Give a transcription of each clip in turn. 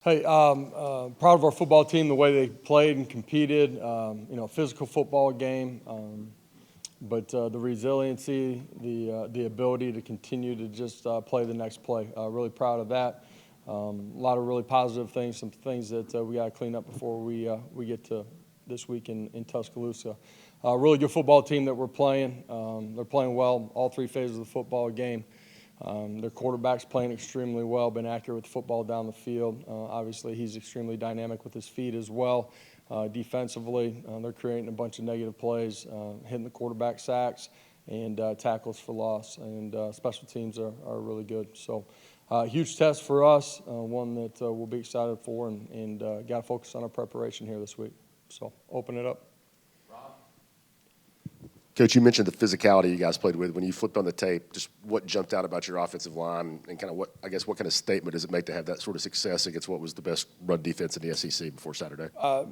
Hey, proud of our football team, the way they played and competed. Physical football game, but the resiliency, the ability to continue to just play the next play. Really proud of that. A lot of really positive things, some things that we got to clean up before we get to this week in Tuscaloosa. Really good football team that we're playing. They're playing well all three phases of the football game. Their quarterback's playing extremely well, been accurate with the football down the field. Obviously, he's extremely dynamic with his feet as well. Defensively, they're creating a bunch of negative plays, hitting the quarterback sacks and tackles for loss. And special teams are really good. So huge test for us, one that we'll be excited for, and got to focus on our preparation here this week. So open it up. Coach, you mentioned the physicality you guys played with. When you flipped on the tape, just what jumped out about your offensive line and kind of what kind of statement does it make to have that sort of success against what was the best run defense in the SEC before Saturday?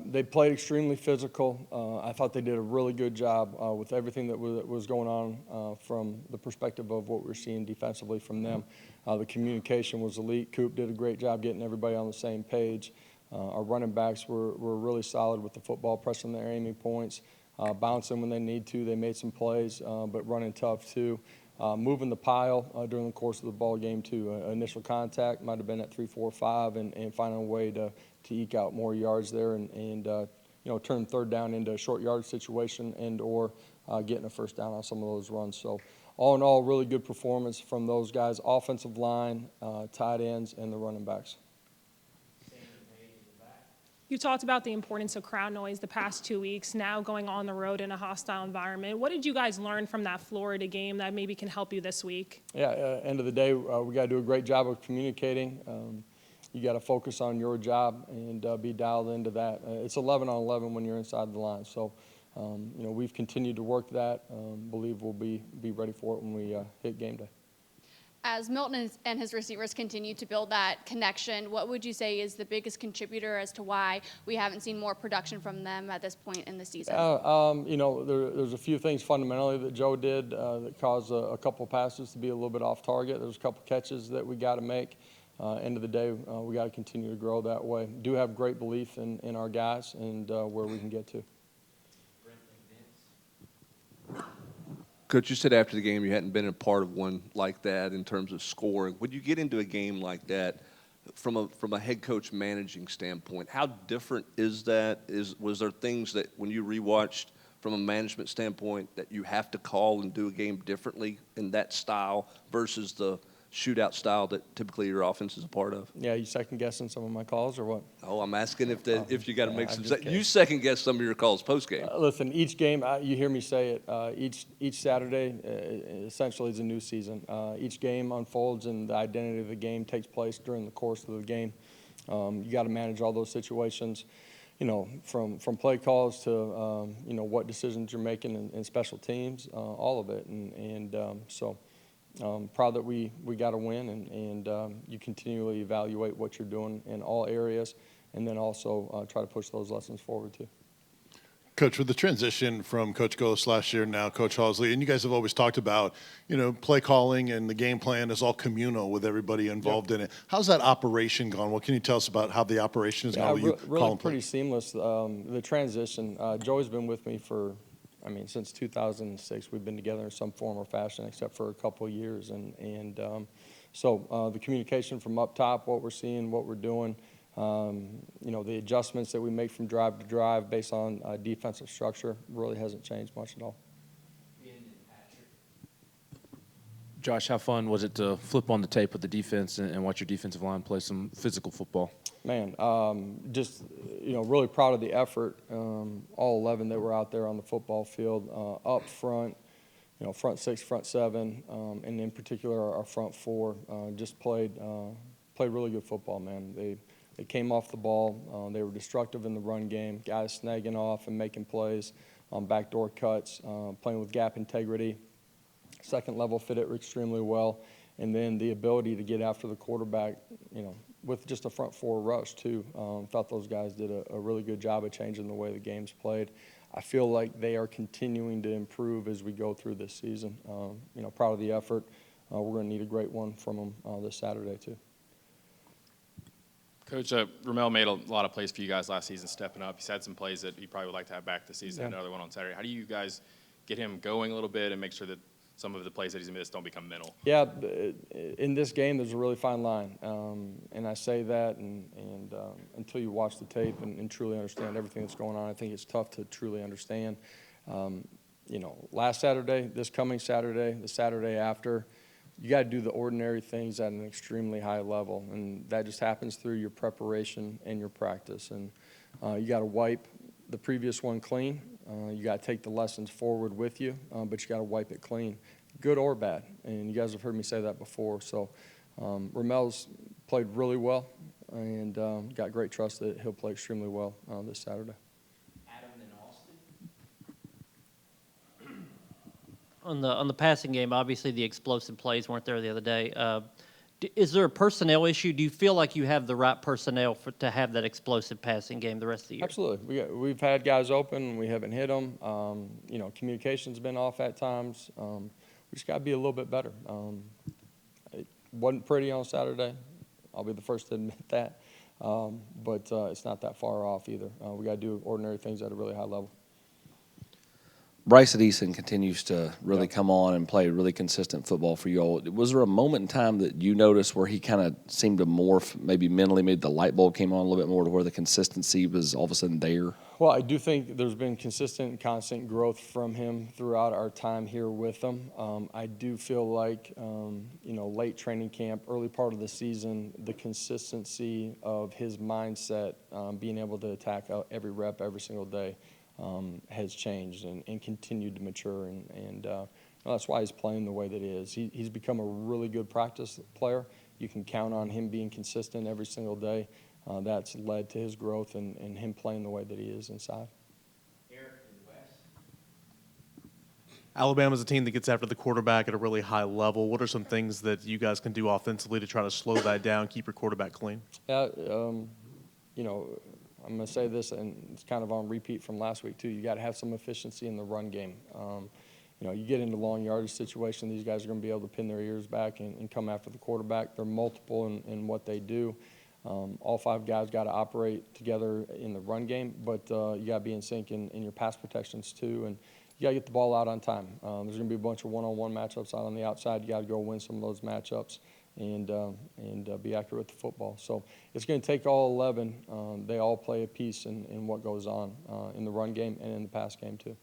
They played extremely physical. I thought they did a really good job with everything that was going on from the perspective of what we're seeing defensively from them. The communication was elite. Coop did a great job getting everybody on the same page. Our running backs were really solid with the football, pressing their aiming points. Bouncing when they need to. They made some plays, but running tough too. Moving the pile during the course of the ball game too. Initial contact might have been at 3, 4, 5, and finding a way to eke out more yards there and turn third down into a short yard situation and/or getting a first down on some of those runs. So all in all, really good performance from those guys: offensive line, tight ends, and the running backs. You talked about the importance of crowd noise the past 2 weeks, now going on the road in a hostile environment. What did you guys learn from that Florida game that maybe can help you this week? Yeah, end of the day, we got to do a great job of communicating. You got to focus on your job and be dialed into that. It's 11 on 11 when you're inside the line. So, we've continued to work that. Believe we'll be ready for it when we hit game day. As Milton and his receivers continue to build that connection, what would you say is the biggest contributor as to why we haven't seen more production from them at this point in the season? There's a few things fundamentally that Joe did that caused a couple passes to be a little bit off target. There's a couple catches that we got to make. End of the day, we got to continue to grow that way. Do have great belief in our guys and where we can get to. Coach, you said after the game you hadn't been a part of one like that in terms of scoring. When you get into a game like that, from a head coach managing standpoint, how different is that? Was there things that when you rewatched from a management standpoint that you have to call and do a game differently in that style versus the shootout style that typically your offense is a part of? Yeah, you second guessing some of my calls or what? Oh, I'm asking if you got to make some. You second guess some of your calls post game. Listen, each game, you hear me say it. Each Saturday, essentially, is a new season. Each game unfolds, and the identity of the game takes place during the course of the game. You got to manage all those situations. From play calls to what decisions you're making in special teams, all of it, and so. Proud that we got to win, and you continually evaluate what you're doing in all areas, and then also try to push those lessons forward too. Coach, with the transition from Coach Ghost last year, now Coach Halsley, and you guys have always talked about, play calling and the game plan is all communal with everybody involved in it. How's that operation gone? What can you tell us about how the operation is going? Really pretty seamless. The transition. Joey's been with me since 2006, we've been together in some form or fashion, except for a couple of years. So the communication from up top, what we're seeing, what we're doing, the adjustments that we make from drive to drive based on defensive structure really hasn't changed much at all. Josh, how fun was it to flip on the tape with the defense and watch your defensive line play some physical football? Man, really proud of the effort. All 11 that were out there on the football field, up front, front 6, front 7, and in particular our front 4, just played really good football, man. They came off the ball. They were destructive in the run game, guys snagging off and making plays on backdoor cuts, playing with gap integrity. Second level fit it extremely well, and then the ability to get after the quarterback, with just a front 4 rush too. Thought those guys did a really good job of changing the way the game's played. I feel like they are continuing to improve as we go through this season. Proud of the effort. We're going to need a great one from them this Saturday too. Coach, Ramel made a lot of plays for you guys last season, stepping up. He's had some plays that he probably would like to have back this season, Yeah. another one on Saturday. How do you guys get him going a little bit and make sure that some of the plays that he's missed don't become mental? Yeah, in this game, there's a really fine line, and I say that, until you watch the tape and truly understand everything that's going on, I think it's tough to truly understand. Last Saturday, this coming Saturday, the Saturday after, you got to do the ordinary things at an extremely high level, and that just happens through your preparation and your practice. And you got to wipe the previous one clean. You got to take the lessons forward with you, but you got to wipe it clean, good or bad. And you guys have heard me say that before. So Ramel's played really well, and got great trust that he'll play extremely well this Saturday. On the passing game, obviously the explosive plays weren't there the other day. Is there a personnel issue? Do you feel like you have the right personnel to have that explosive passing game the rest of the year? Absolutely. We've had guys open. We haven't hit them. Communication's been off at times. We just got to be a little bit better. It wasn't pretty on Saturday. I'll be the first to admit that. But it's not that far off either. We got to do ordinary things at a really high level. Bryce Eason continues to really come on and play really consistent football for you all. Was there a moment in time that you noticed where he kind of seemed to morph, maybe mentally, maybe the light bulb came on a little bit more to where the consistency was all of a sudden there? Well, I do think there's been consistent and constant growth from him throughout our time here with him. I do feel like, late training camp, early part of the season, the consistency of his mindset, being able to attack every rep every single day, has changed and continued to mature, and that's why he's playing the way that he is. He's become a really good practice player. You can count on him being consistent every single day. That's led to his growth and him playing the way that he is inside. Alabama's a team that gets after the quarterback at a really high level. What are some things that you guys can do offensively to try to slow that down, keep your quarterback clean? Yeah, I'm going to say this, and it's kind of on repeat from last week, too. You got to have some efficiency in the run game. You get into long yardage situation, these guys are going to be able to pin their ears back and come after the quarterback. They're multiple in what they do. All five guys got to operate together in the run game, but you got to be in sync in your pass protections, too. And you got to get the ball out on time. There's going to be a bunch of one-on-one matchups out on the outside. You got to go win some of those matchups and be accurate with the football. So it's going to take all 11. They all play a piece in what goes on in the run game and in the pass game too.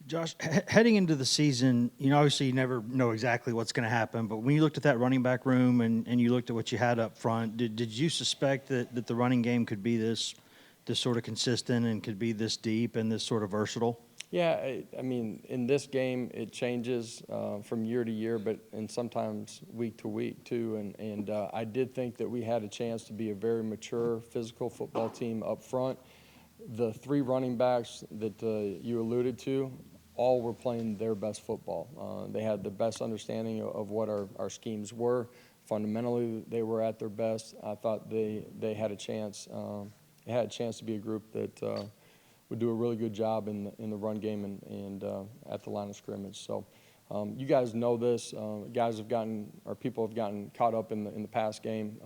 Josh, heading into the season, obviously you never know exactly what's going to happen, but when you looked at that running back room and you looked at what you had up front, did you suspect that the running game could be this sort of consistent and could be this deep and this sort of versatile? Yeah, I mean, in this game, it changes from year to year, and sometimes week to week, too. And I did think that we had a chance to be a very mature, physical football team up front. The three running backs that you alluded to, all were playing their best football. They had the best understanding of what our schemes were. Fundamentally, they were at their best. I thought they had a chance. They had a chance to be a group that would do a really good job in the run game and at the line of scrimmage. So you guys know this. People have gotten caught up in the pass game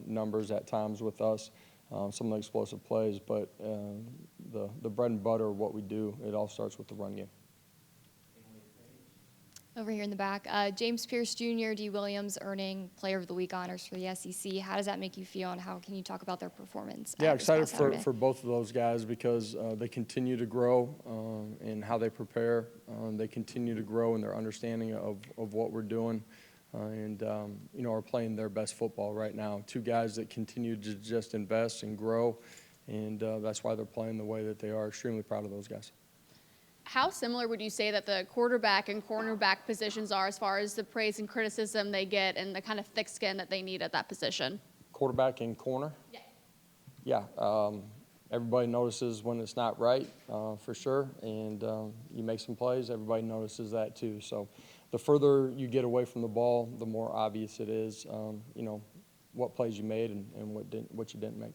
numbers at times with us, some of the explosive plays. But the bread and butter of what we do, it all starts with the run game. Over here in the back, James Pierce Jr., D. Williams earning Player of the Week honors for the SEC. How does that make you feel, and how can you talk about their performance? Yeah, excited for both of those guys because they continue to grow in how they prepare. They continue to grow in their understanding of what we're doing and are playing their best football right now. Two guys that continue to just invest and grow, and that's why they're playing the way that they are. Extremely proud of those guys. How similar would you say that the quarterback and cornerback positions are as far as the praise and criticism they get and the kind of thick skin that they need at that position? Quarterback and corner? Yeah. Yeah. Everybody notices when it's not right, for sure, and you make some plays, everybody notices that too. So the further you get away from the ball, the more obvious it is, what plays you made and what you didn't make.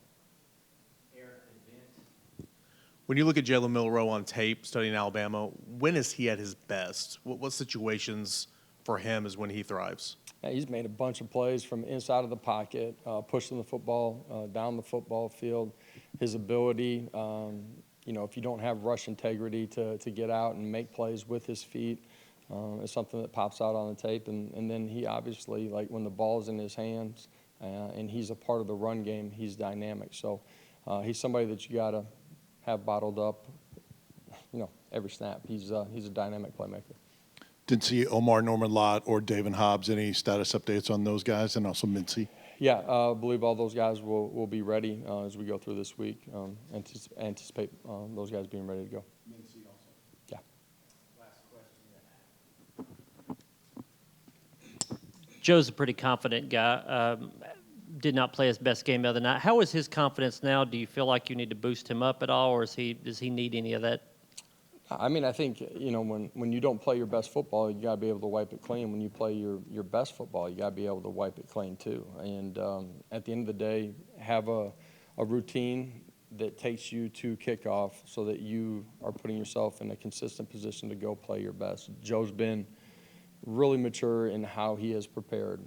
When you look at Jalen Milroe on tape studying Alabama, when is he at his best? What situations for him is when he thrives? He's made a bunch of plays from inside of the pocket, pushing the football down the football field. His ability, if you don't have rush integrity to get out and make plays with his feet, is something that pops out on the tape. And then he obviously, like when the ball's in his hands and he's a part of the run game, he's dynamic. So he's somebody that you got to have bottled up, every snap. He's a dynamic playmaker. Didn't see Omar Norman-Lott or David Hobbs. Any status updates on those guys, and also Mincy? Yeah, I believe all those guys will be ready as we go through this week. Anticipate those guys being ready to go. Yeah. Joe's a pretty confident guy. Did not play his best game the other night. How is his confidence now? Do you feel like you need to boost him up at all, or does he need any of that? I mean, I think, when you don't play your best football, you got to be able to wipe it clean. When you play your best football, you got to be able to wipe it clean too. And at the end of the day, have a routine that takes you to kickoff so that you are putting yourself in a consistent position to go play your best. Joe's been really mature in how he has prepared.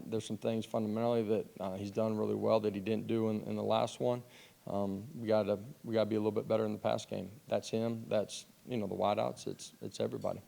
There's some things fundamentally that he's done really well that he didn't do in the last one. We got to be a little bit better in the pass game. That's him. That's the wideouts. It's everybody.